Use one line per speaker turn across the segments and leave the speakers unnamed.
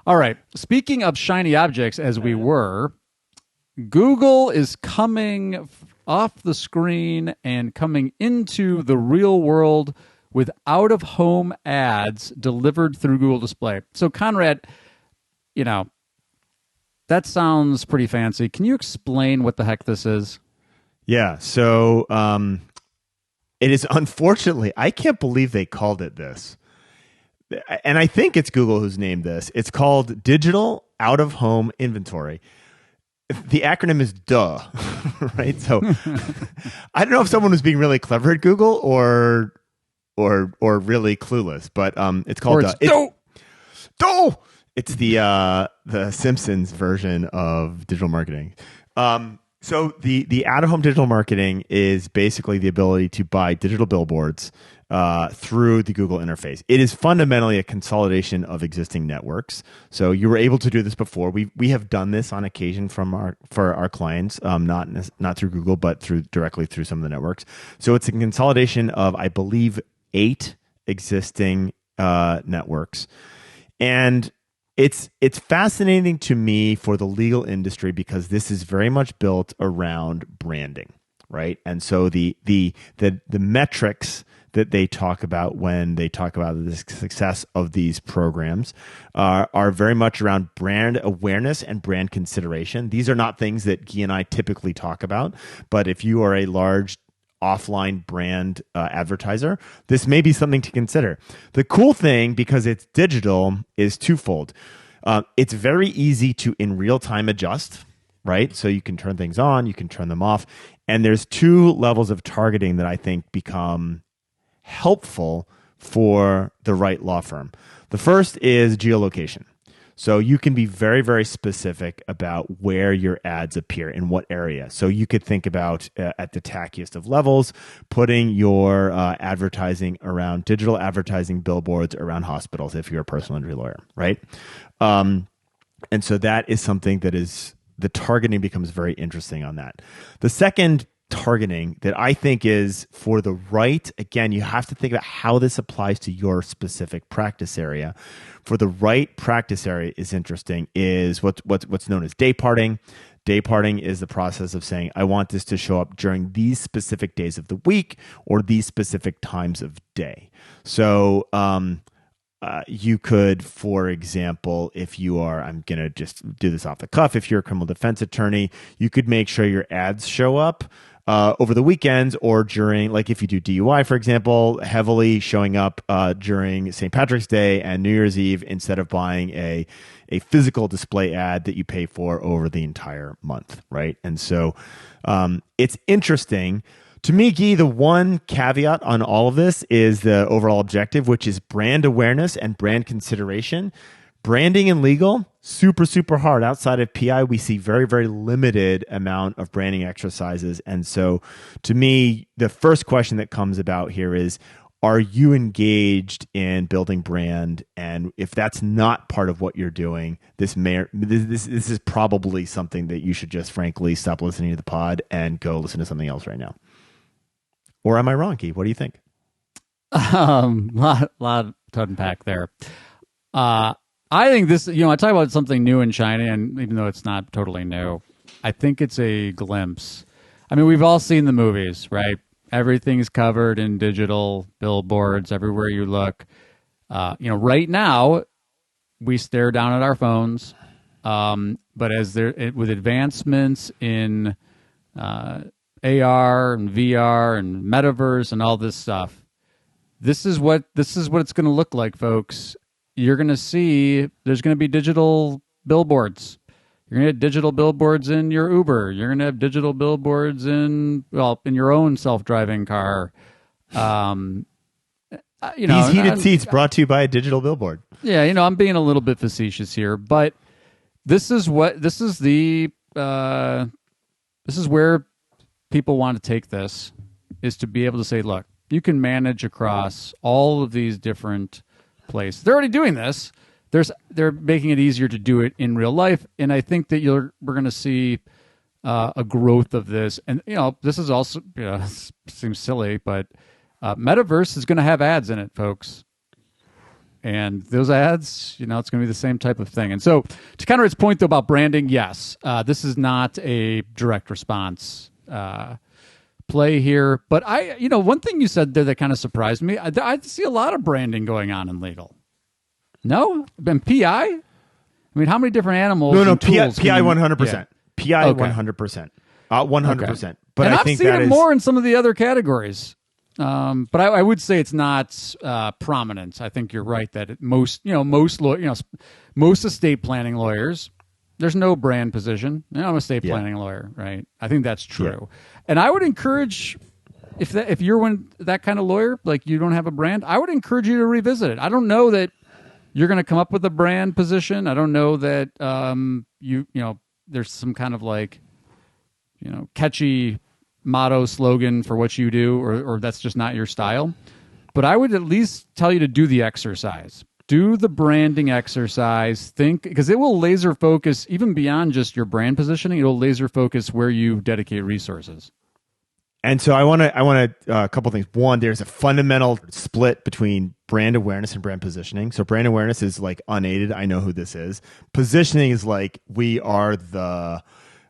All right. Speaking of shiny objects, as we were, Google is coming off the screen and coming into the real world with out-of-home ads delivered through Google Display. So, Conrad, that sounds pretty fancy. Can you explain what the heck this is?
Yeah. So it is, unfortunately, I can't believe they called it this. And I think it's Google who's named this. It's called Digital Out-of-Home Inventory. The acronym is DOOH, right? So I don't know if someone was being really clever at Google or really clueless, but it's called
DOOH.
DOOH. It's the Simpsons version of digital marketing. So the out-of-home digital marketing is basically the ability to buy digital billboards through the Google interface. It is fundamentally a consolidation of existing networks. So you were able to do this before. We have done this on occasion for our clients, not through Google, but directly through some of the networks. So it's a consolidation of, I believe, 8 existing networks, and it's fascinating to me for the legal industry because this is very much built around branding, right? And so the metrics that they talk about when they talk about the success of these programs are very much around brand awareness and brand consideration. These are not things that Guy and I typically talk about, but if you are a large offline brand advertiser, this may be something to consider. The cool thing, because it's digital, is twofold. It's very easy to in real time adjust, right? So you can turn things on, you can turn them off. And there's 2 levels of targeting that I think become helpful for the right law firm. The first is geolocation. So you can be very, very specific about where your ads appear, in what area. So you could think about, at the tackiest of levels, putting your advertising around digital advertising billboards around hospitals if you're a personal injury lawyer, right? And so that is something that is, the targeting becomes very interesting on that. The second targeting that I think is for the right, again, you have to think about how this applies to your specific practice area. For the right practice area is interesting, is what's known as dayparting. Dayparting is the process of saying, I want this to show up during these specific days of the week or these specific times of day. So you could, for example, if you are, I'm going to just do this off the cuff, if you're a criminal defense attorney, you could make sure your ads show up over the weekends or during, like if you do DUI, for example, heavily showing up during St. Patrick's Day and New Year's Eve instead of buying a physical display ad that you pay for over the entire month, right? And so it's interesting. To me, Guy, the one caveat on all of this is the overall objective, which is brand awareness and brand consideration. Branding in legal, super, super hard. Outside of PI, we see very, very limited amount of branding exercises. And so to me, the first question that comes about here is, are you engaged in building brand? And if that's not part of what you're doing, this is probably something that you should just frankly stop listening to the pod and go listen to something else right now. Or am I wrong, Guy? What do you think?
Lot to unpack there. I think this, I talk about something new and shiny, and even though it's not totally new, I think it's a glimpse. I mean, we've all seen the movies, right? Everything's covered in digital billboards everywhere you look. Right now, we stare down at our phones, but with advancements in AR and VR and metaverse and all this stuff, this is what it's going to look like, folks. You're going to see there's going to be digital billboards. You're going to have digital billboards in your Uber. You're going to have digital billboards in your own self-driving car.
These heated seats brought to you by a digital billboard.
Yeah, I'm being a little bit facetious here, but this is where people want to take this, is to be able to say, look, you can manage across all of these different places. They're already doing this. They're making it easier to do it in real life, and I think that we're going to see a growth of this. And this is also seems silly, but metaverse is going to have ads in it, folks. And those ads, it's going to be the same type of thing. And so to counter its point, though, about branding, yes, this is not a direct response play here. But one thing you said there that kind of surprised me, I see a lot of branding going on in legal. No? And PI? I mean, how many different animals?
No,
PI
100%. PI 100%. 100%. But
and
I
I've
think
seen
that
it
is
more in some of the other categories. But I would say it's not prominent. I think you're right that most estate planning lawyers, there's no brand position. I'm an estate planning lawyer, right? I think that's true. Yeah. And I would encourage, if you're that kind of lawyer, like you don't have a brand, I would encourage you to revisit it. I don't know that you're going to come up with a brand position. I don't know that there's some kind of like catchy motto slogan for what you do, or that's just not your style. But I would at least tell you to do the exercise. Do the branding exercise. Think, because it will laser focus even beyond just your brand positioning. It'll laser focus where you dedicate resources.
And so I want to a couple things. One, there's a fundamental split between brand awareness and brand positioning. So brand awareness is like unaided. I know who this is. Positioning is like we are the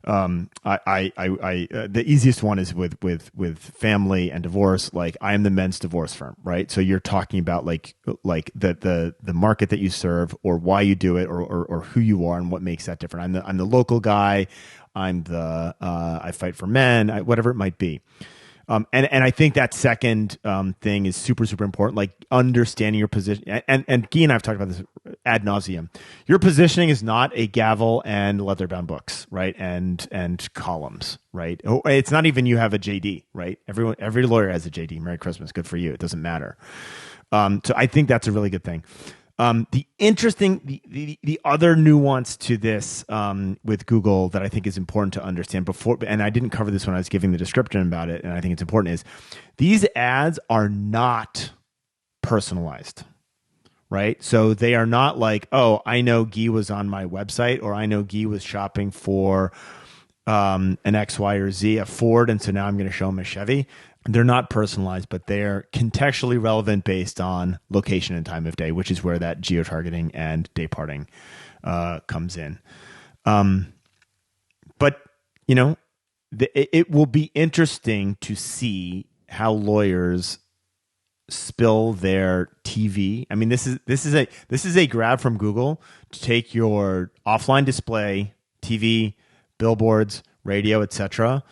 the easiest one is with family and divorce. Like I am the men's divorce firm, right? So you're talking about like the market that you serve, or why you do it, or who you are and what makes that different. I'm the local guy. I'm the I fight for men, whatever it might be. And I think that second thing is super, super important, like understanding your position. And Guy and I have talked about this ad nauseum. Your positioning is not a gavel and leather-bound books, right? And columns, right? It's not even you have a JD, right? Every lawyer has a JD. Merry Christmas. Good for you. It doesn't matter. So I think that's a really good thing. The other nuance to this with Google that I think is important to understand before, and I didn't cover this when I was giving the description about it, and I think it's important, is these ads are not personalized, right? So they are not like, oh, I know Guy was on my website, or I know Guy was shopping for an X, Y, or Z, a Ford, and so now I'm going to show him a Chevy. They're not personalized, but they're contextually relevant based on location and time of day, which is where that geo-targeting and dayparting comes in. But, it will be interesting to see how lawyers spill their TV. I mean, this is a grab from Google to take your offline display, TV, billboards, radio, etc.,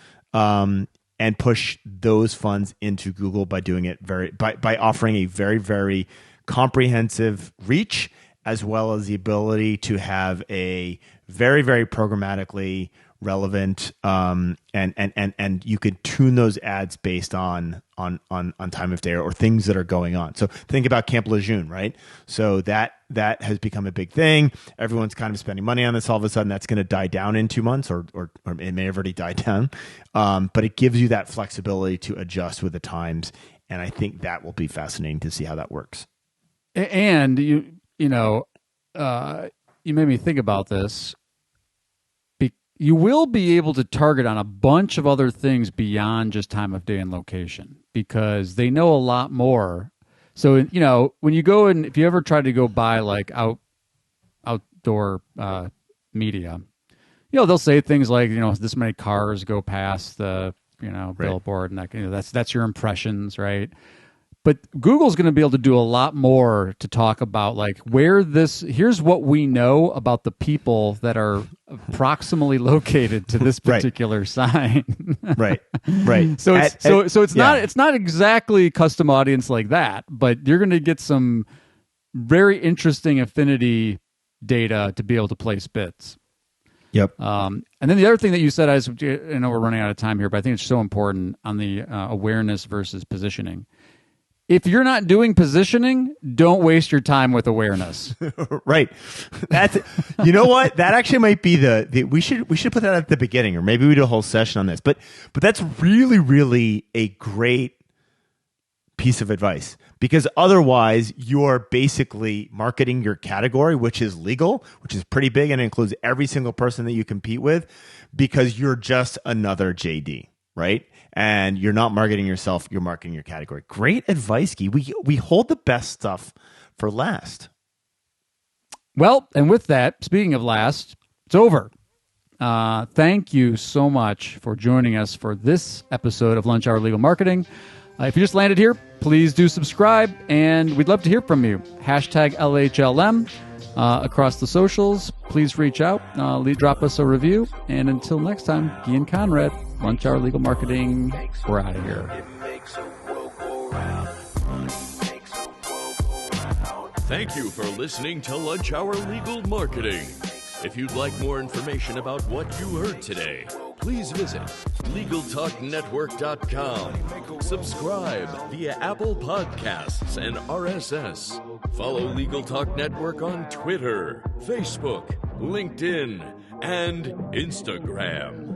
and push those funds into Google by doing it by offering a very, very comprehensive reach, as well as the ability to have a very, very programmatically relevant and you could tune those ads based on time of day or things that are going on. So think about Camp Lejeune, right? So that has become a big thing. Everyone's kind of spending money on this. All of a sudden, that's going to die down in 2 months, or it may have already died down. But it gives you that flexibility to adjust with the times, and I think that will be fascinating to see how that works.
And you made me think about this. You will be able to target on a bunch of other things beyond just time of day and location, because they know a lot more. So, when you go and if you ever try to go buy like outdoor media, they'll say things like, this many cars go past the, billboard, and that's your impressions, right? But Google's going to be able to do a lot more to talk about like here's what we know about the people that are proximally located to this particular sign.
Right.
So it's not exactly custom audience like that, but you're going to get some very interesting affinity data to be able to place bits.
Yep.
And then the other thing that you said, I know we're running out of time here, but I think it's so important on the awareness versus positioning. If you're not doing positioning, don't waste your time with awareness.
Right. That's you know what? That actually might be we should put that at the beginning, or maybe we do a whole session on this. But that's really, really a great piece of advice, because otherwise you're basically marketing your category, which is legal, which is pretty big and includes every single person that you compete with, because you're just another JD, right? And you're not marketing yourself, you're marketing your category. Great advice, Guy. We hold the best stuff for last.
Well, and with that, speaking of last, it's over. Thank you so much for joining us for this episode of Lunch Hour Legal Marketing. If you just landed here, please do subscribe, and we'd love to hear from you. Hashtag LHLM across the socials. Please reach out, drop us a review, and until next time, Guy and Conrad, Lunch Hour Legal Marketing, we're out of here.
Thank you for listening to Lunch Hour Legal Marketing. If you'd like more information about what you heard today, please visit LegalTalkNetwork.com. Subscribe via Apple Podcasts and RSS. Follow Legal Talk Network on Twitter, Facebook, LinkedIn, and Instagram.